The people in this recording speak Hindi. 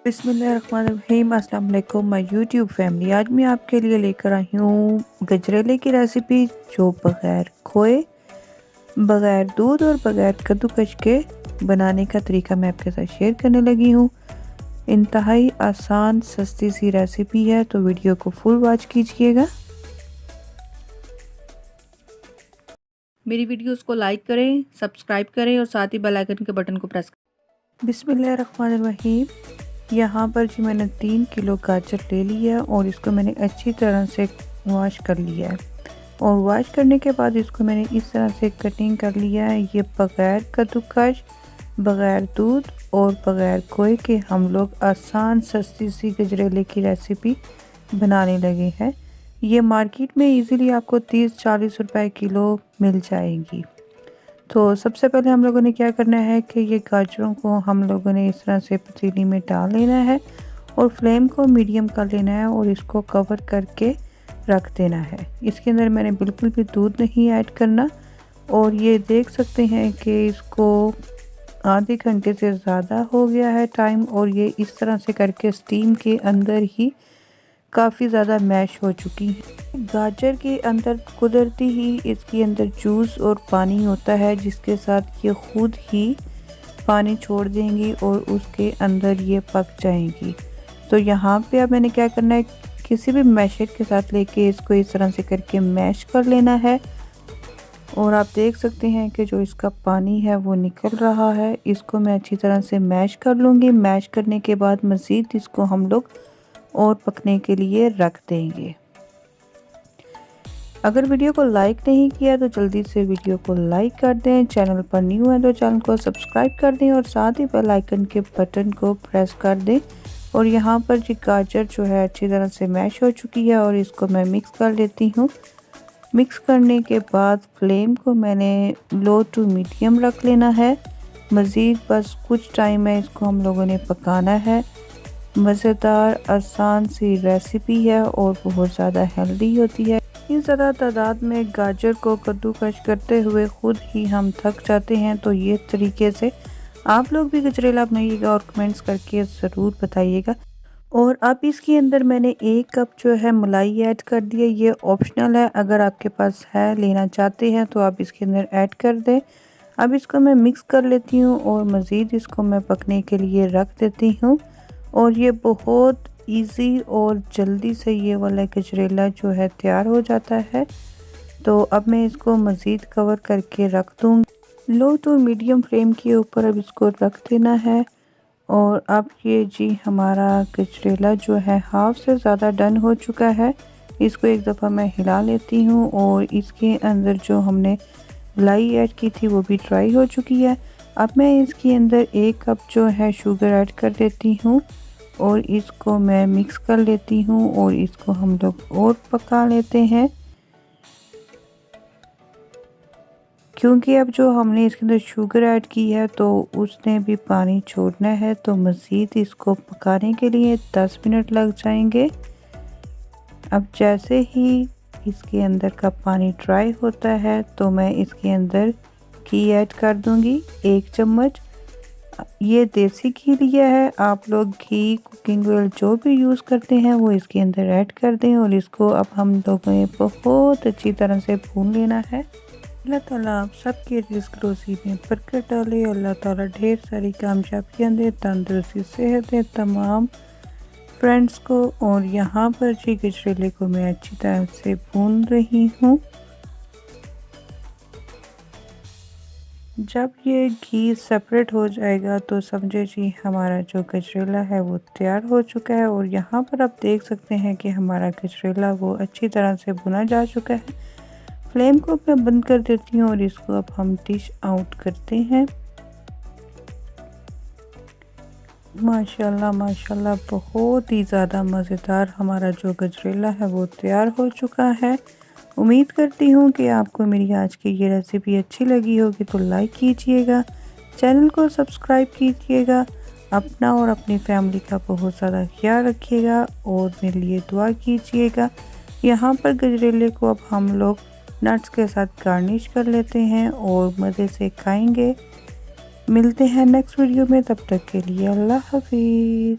बिस्मिल्लाहिर्रहमानिर्रहीम। अस्सलाम वालेकुम माय यूट्यूब फैमिली। आज मैं आपके लिए लेकर आई हूँ गजरेले की रेसिपी, जो बग़ैर खोए, बग़ैर दूध और बग़ैर कद्दूकस के बनाने का तरीका मैं आपके साथ शेयर करने लगी हूँ। इंतहाई आसान सस्ती सी रेसिपी है, तो वीडियो को फुल वॉच कीजिएगा। मेरी वीडियोस को लाइक करें, सब्सक्राइब करें और साथ ही बेल आइकन के बटन को प्रेस करें। बिस्मिल्लाहिर्रहमानिर्रहीम। यहाँ पर जी मैंने 3 किलो गाजर ले लिया है और इसको मैंने अच्छी तरह से वॉश कर लिया है। और वॉश करने के बाद इसको मैंने इस तरह से कटिंग कर लिया है। ये बग़ैर कद्दूकस, बग़ैर दूध और बग़ैर खोए के हम लोग आसान सस्ती सी गजरेले की रेसिपी बनाने लगे हैं। ये मार्केट में इजीली आपको 30-40 रुपए किलो मिल जाएगी। तो सबसे पहले हम लोगों ने क्या करना है कि ये गाजरों को हम लोगों ने इस तरह से पतीली में डाल लेना है और फ्लेम को मीडियम कर लेना है और इसको कवर करके रख देना है। इसके अंदर मैंने बिल्कुल भी दूध नहीं ऐड करना। और ये देख सकते हैं कि इसको आधे घंटे से ज़्यादा हो गया है टाइम, और ये इस तरह से करके स्टीम के अंदर ही काफ़ी ज़्यादा मैश हो चुकी है। गाजर के अंदर कुदरती ही इसके अंदर जूस और पानी होता है, जिसके साथ ये खुद ही पानी छोड़ देंगी और उसके अंदर ये पक जाएंगी। तो यहाँ पे अब मैंने क्या करना है, किसी भी मैशर के साथ लेके इसको इस तरह से करके मैश कर लेना है। और आप देख सकते हैं कि जो इसका पानी है वो निकल रहा है। इसको मैं अच्छी तरह से मैश कर लूँगी। मैश करने के बाद मज़ीद इसको हम लोग और पकने के लिए रख देंगे। अगर वीडियो को लाइक नहीं किया तो जल्दी से वीडियो को लाइक कर दें। चैनल पर न्यू है तो चैनल को सब्सक्राइब कर दें और साथ ही बेल आइकन के बटन को प्रेस कर दें। और यहाँ पर जी गाजर जो है अच्छी तरह से मैश हो चुकी है और इसको मैं मिक्स कर लेती हूँ। मिक्स करने के बाद फ्लेम को मैंने लो टू मीडियम रख लेना है। मज़ीद बस कुछ टाइम में इसको हम लोगों ने पकाना है। मज़ेदार आसान सी रेसिपी है और बहुत ज़्यादा हेल्दी होती है। इस ज़्यादा तादाद में गाजर को कद्दूकस करते हुए खुद ही हम थक जाते हैं। तो ये तरीके से आप लोग भी गजरेला बनाइएगा और कमेंट्स करके ज़रूर बताइएगा। और अब इसके अंदर मैंने 1 कप जो है मलाई ऐड कर दिया। ये ऑप्शनल है, अगर आपके पास है, लेना चाहते हैं तो आप इसके अंदर ऐड कर दें। अब इसको मैं मिक्स कर लेती हूँ और मज़ीद इसको मैं पकने के लिए रख देती हूँ। और ये बहुत इजी और जल्दी से ये वाला गजरेला जो है तैयार हो जाता है। तो अब मैं इसको मज़ीद कवर करके रख दूँगी। लो टू मीडियम फ्लेम के ऊपर अब इसको रख देना है। और अब ये जी हमारा गजरेला जो है हाफ से ज़्यादा डन हो चुका है। इसको एक दफ़ा मैं हिला लेती हूँ और इसके अंदर जो हमने मलाई ऐड की थी वो भी ड्राई हो चुकी है। अब मैं इसके अंदर 1 कप जो है शुगर ऐड कर देती हूँ और इसको मैं मिक्स कर लेती हूँ और इसको हम लोग और पका लेते हैं। क्योंकि अब जो हमने इसके अंदर शुगर ऐड की है तो उसने भी पानी छोड़ना है, तो मज़ीद इसको पकाने के लिए 10 मिनट लग जाएंगे। अब जैसे ही इसके अंदर का पानी ड्राई होता है तो मैं इसके अंदर घी ऐड कर दूंगी 1 चम्मच। ये देसी घी लिया है, आप लोग घी, कुकिंग ऑयल जो भी यूज़ करते हैं वो इसके अंदर ऐड कर दें। और इसको अब हम लोगों ने बहुत अच्छी तरह से भून लेना है। अल्लाह ताला आप सबके रिज़्क़ रोज़ी में बरकत डाले। अल्लाह ताला ढेर सारी कामयाबियाँ दे, तंदुरुस्ती, सेहत दे तमाम फ्रेंड्स को। और यहाँ पर जी गजरेले को मैं अच्छी तरह से भून रही हूँ। जब ये घी सेपरेट हो जाएगा तो समझे जी हमारा जो गजरेला है वो तैयार हो चुका है। और यहाँ पर आप देख सकते हैं कि हमारा गजरेला वो अच्छी तरह से भुना जा चुका है। फ्लेम को मैं बंद कर देती हूँ और इसको अब हम डिश आउट करते हैं। माशाल्लाह माशाल्लाह बहुत ही ज़्यादा मज़ेदार हमारा जो गजरेला है वो तैयार हो चुका है। उम्मीद करती हूँ कि आपको मेरी आज की ये रेसिपी अच्छी लगी होगी, तो लाइक कीजिएगा, चैनल को सब्सक्राइब कीजिएगा। अपना और अपनी फैमिली का बहुत ज़्यादा ख्याल रखिएगा और मेरे लिए दुआ कीजिएगा। यहाँ पर गजरेले को अब हम लोग नट्स के साथ गार्निश कर लेते हैं और मज़े से खाएंगे। मिलते हैं नेक्स्ट वीडियो में, तब तक के लिए अल्लाह हाफिज़।